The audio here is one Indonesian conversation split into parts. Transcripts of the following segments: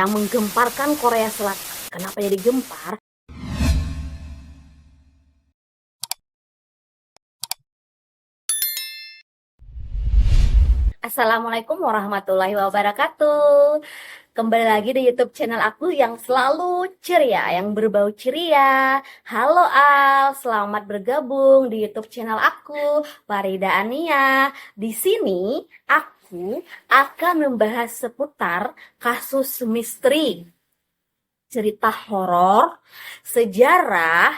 yang menggemparkan Korea Selatan. Kenapa jadi gempar? Assalamualaikum warahmatullahi wabarakatuh. Kembali lagi di YouTube channel aku yang selalu ceria, yang berbau ceria. Halo Al, selamat bergabung di YouTube channel aku, Farida Ania. Di sini aku akan membahas seputar kasus misteri, cerita horor, sejarah,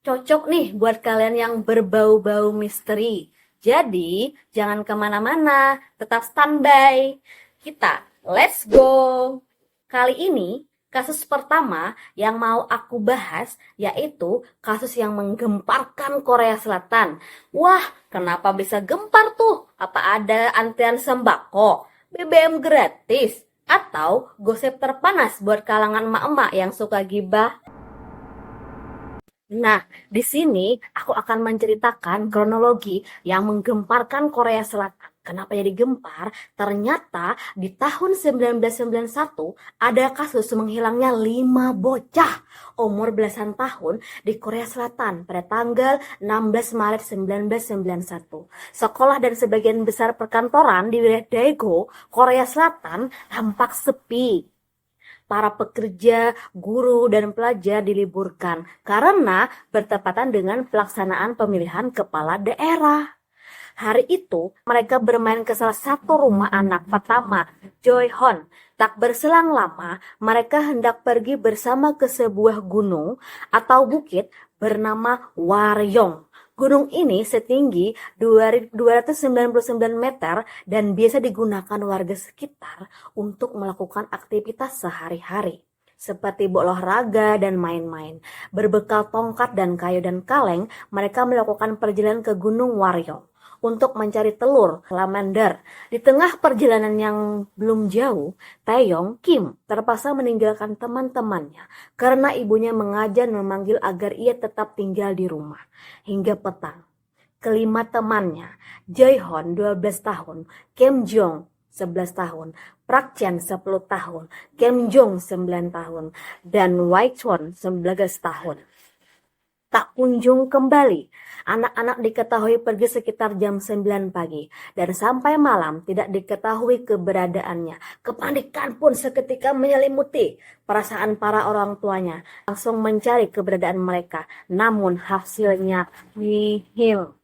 cocok nih buat kalian yang berbau-bau misteri. Jadi, jangan kemana-mana, tetap standby. Kita, let's go! Kali ini, kasus pertama yang mau aku bahas yaitu kasus yang menggemparkan Korea Selatan. Wah, kenapa bisa gempar tuh? Apa ada antrian sembako, BBM gratis, atau gosip terpanas buat kalangan emak-emak yang suka gibah? Nah, di sini aku akan menceritakan kronologi yang menggemparkan Korea Selatan. Kenapa jadi gempar? Ternyata di tahun 1991 ada kasus menghilangnya 5 bocah umur belasan tahun di Korea Selatan pada tanggal 16 Maret 1991. Sekolah dan sebagian besar perkantoran di wilayah Daegu, Korea Selatan tampak sepi. Para pekerja, guru, dan pelajar diliburkan karena bertepatan dengan pelaksanaan pemilihan kepala daerah. Hari itu, mereka bermain ke salah satu rumah anak pertama, Joy Hon. Tak berselang lama, mereka hendak pergi bersama ke sebuah gunung atau bukit bernama Waryong. Gunung ini setinggi 299 meter dan biasa digunakan warga sekitar untuk melakukan aktivitas sehari-hari seperti berolahraga dan main-main. Berbekal tongkat dan kayu dan kaleng, mereka melakukan perjalanan ke Gunung Waryong untuk mencari telur salamander. Di tengah perjalanan yang belum jauh, Taeyong Kim terpaksa meninggalkan teman-temannya karena ibunya mengajar dan memanggil agar ia tetap tinggal di rumah. Hingga petang, kelima temannya, Jaehon 12 tahun, Kim Jong 11 tahun, Park Chan 10 tahun, Kim Jong 9 tahun, dan Wai Chon 11 tahun tak kunjung kembali. Anak-anak diketahui pergi sekitar jam 9 pagi dan sampai malam tidak diketahui keberadaannya. Kepanikan pun seketika menyelimuti perasaan para orang tuanya. Langsung mencari keberadaan mereka, namun hasilnya nihil.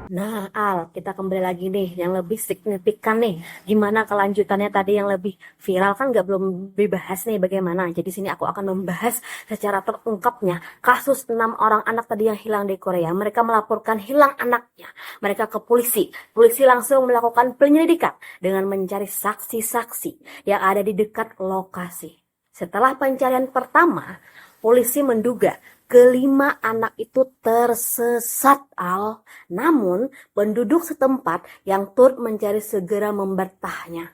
Nah, Al, kita kembali lagi nih, yang lebih signifikan nih. Gimana kelanjutannya tadi yang lebih viral kan nggak belum dibahas nih bagaimana. Jadi sini aku akan membahas secara terungkapnya kasus 6 orang anak tadi yang hilang di Korea. Mereka melaporkan hilang anaknya. Mereka ke polisi. Polisi langsung melakukan penyelidikan dengan mencari saksi-saksi yang ada di dekat lokasi. Setelah pencarian pertama, polisi menduga kelima anak itu tersesat, Al. Namun, penduduk setempat yang turut mencari segera membantahnya,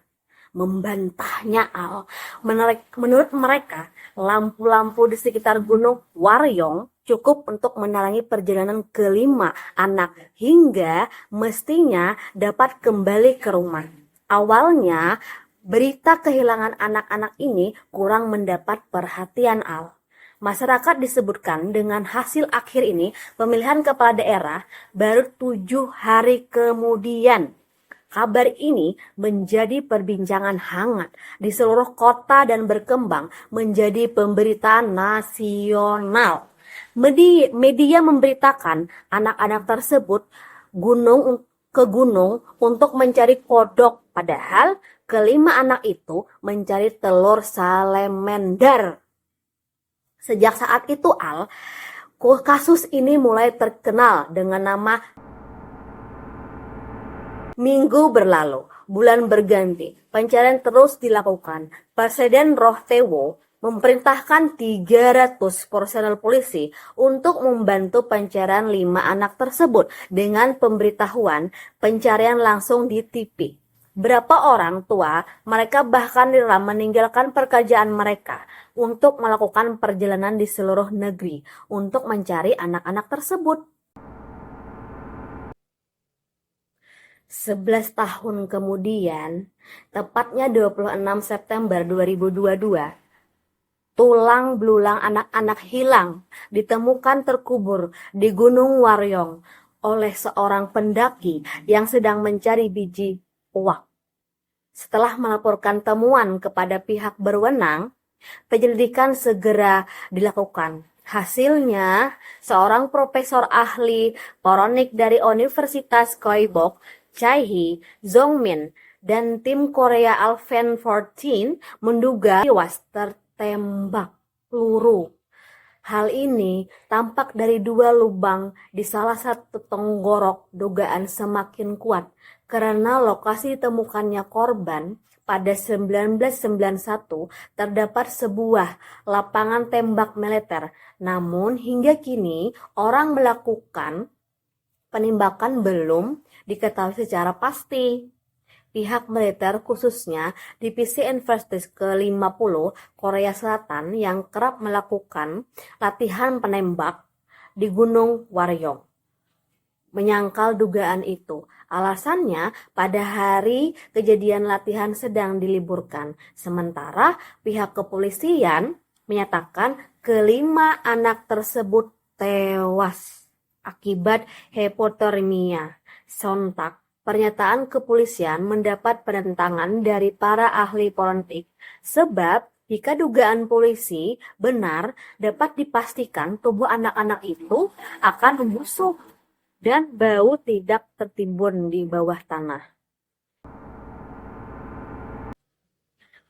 Al. Menurut mereka, lampu-lampu di sekitar Gunung Waryong cukup untuk menerangi perjalanan kelima anak hingga mestinya dapat kembali ke rumah. Awalnya, berita kehilangan anak-anak ini kurang mendapat perhatian, Al. Masyarakat disebutkan dengan hasil akhir ini pemilihan kepala daerah baru 7 hari kemudian. Kabar ini menjadi perbincangan hangat di seluruh kota dan berkembang menjadi pemberitaan nasional. Media memberitakan anak-anak tersebut ke gunung untuk mencari kodok, padahal kelima anak itu mencari telur salamander. Sejak saat itu, Al, kasus ini mulai terkenal dengan nama Minggu berlalu, bulan berganti, pencarian terus dilakukan. Presiden Roh Tae-woo memerintahkan 300 personel polisi untuk membantu pencarian 5 anak tersebut dengan pemberitahuan pencarian langsung di TV. Berapa orang tua, mereka bahkan rela meninggalkan pekerjaan mereka untuk melakukan perjalanan di seluruh negeri untuk mencari anak-anak tersebut. 11 tahun kemudian, tepatnya 26 September 2022, tulang belulang anak-anak hilang ditemukan terkubur di Gunung Waryong oleh seorang pendaki yang sedang mencari biji uak. Setelah melaporkan temuan kepada pihak berwenang, penyelidikan segera dilakukan. Hasilnya, seorang profesor ahli poronik dari Universitas Koibok, Chai Zongmin, dan tim Korea Alphen 14 menduga tewas tertembak peluru. Hal ini tampak dari dua lubang di salah satu tenggorok dugaan semakin kuat karena lokasi ditemukannya korban pada 1991 terdapat sebuah lapangan tembak militer. Namun hingga kini orang melakukan penembakan belum diketahui secara pasti. Pihak militer khususnya Divisi Infanteri ke-50 Korea Selatan yang kerap melakukan latihan penembak di Gunung Waryong menyangkal dugaan itu. Alasannya pada hari kejadian latihan sedang diliburkan. Sementara pihak kepolisian menyatakan kelima anak tersebut tewas akibat hipotermia. Sontak pernyataan kepolisian mendapat penentangan dari para ahli forensik, sebab jika dugaan polisi benar, dapat dipastikan tubuh anak-anak itu akan membusuk dan bau tidak tertimbun di bawah tanah.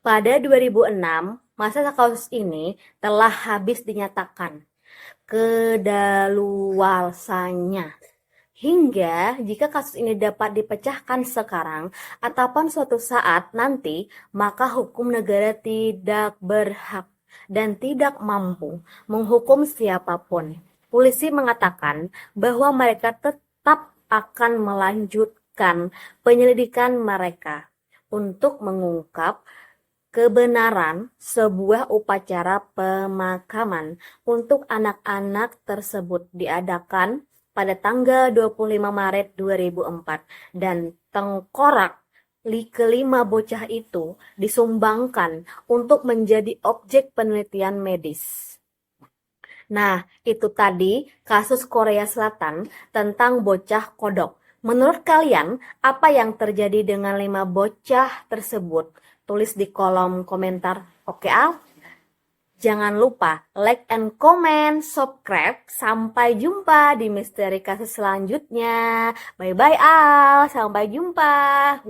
Pada 2006, masa kasus ini telah habis dinyatakan kedaluarsanya. Hingga jika kasus ini dapat dipecahkan sekarang ataupun suatu saat nanti, maka hukum negara tidak berhak dan tidak mampu menghukum siapapun. Polisi mengatakan bahwa mereka tetap akan melanjutkan penyelidikan mereka untuk mengungkap kebenaran sebuah upacara pemakaman untuk anak-anak tersebut diadakan pada tanggal 25 Maret 2004 dan tengkorak kelima bocah itu disumbangkan untuk menjadi objek penelitian medis. Nah, itu tadi kasus Korea Selatan tentang bocah kodok. Menurut kalian, apa yang terjadi dengan 5 bocah tersebut? Tulis di kolom komentar. Oke, Al? Jangan lupa like and comment, subscribe. Sampai jumpa di misteri kasus selanjutnya. Bye-bye, Al. Sampai jumpa.